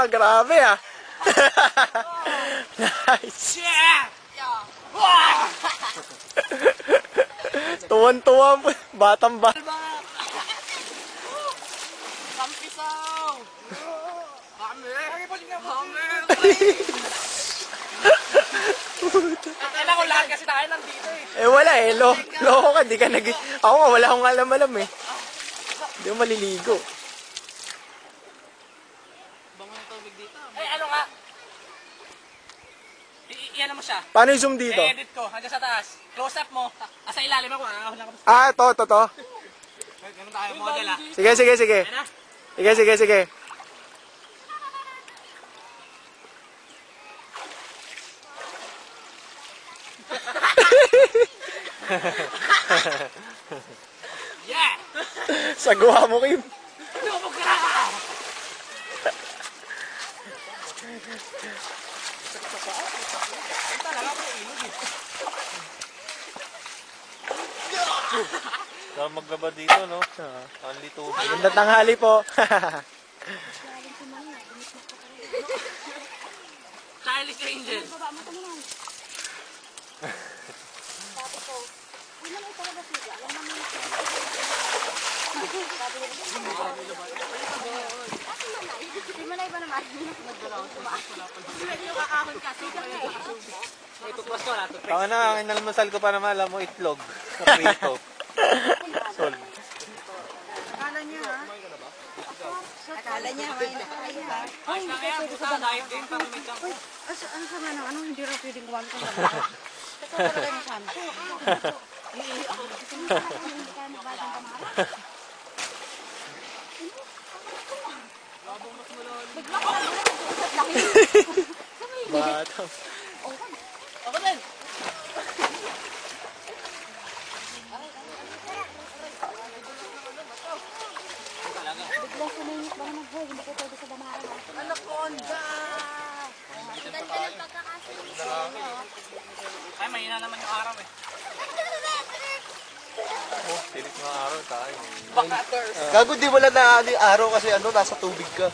Grabe ah. Nice. Tuwan-tuwa. Batang ba. Kampisaw! Kailan ko lahat kasi tayo nandito eh. Eh wala eh. Loko ka. Di ka nag... Ako nga wala akong alam-alam eh. Hindi ko maliligo. Bango yung tubig dito. Ay ano nga? Iyan mo siya. Paano yung zoom dito? I-edit ko. Hanggang sa taas. Close up mo. Sa ilalim ako. Ah, to. Ganun tayo. Model ah. Sige. Sige. Yeah! Sagwa mo, Kim. Lumog ka na! Saan maglaba dito, no? Only two. Magandang tanghali po. Charlie's Angel. Manay ba naman? Tama na, ang inalmasal ko pa naman, alam mo, itlog. Sa prito. Sol. Akala niya ha? Akala niya may nakakaya ha? Ay, kaya puta, dahil din pamimig lang ko. Ano sa mga ano, hindi raw pwedeng kumain ka naman. Ito talaga yung sana. Batang. Ako din. Biglang suminit ba naman boy, hindi ko pwede sa damaran. Anaconda! Ganda ng pagkakasunod niyo. Ay, mahina naman yung araw eh. Oh, tilit mga araw tayo. Bakaters. Gago, di wala na yung araw kasi ano, nasa tubig ka.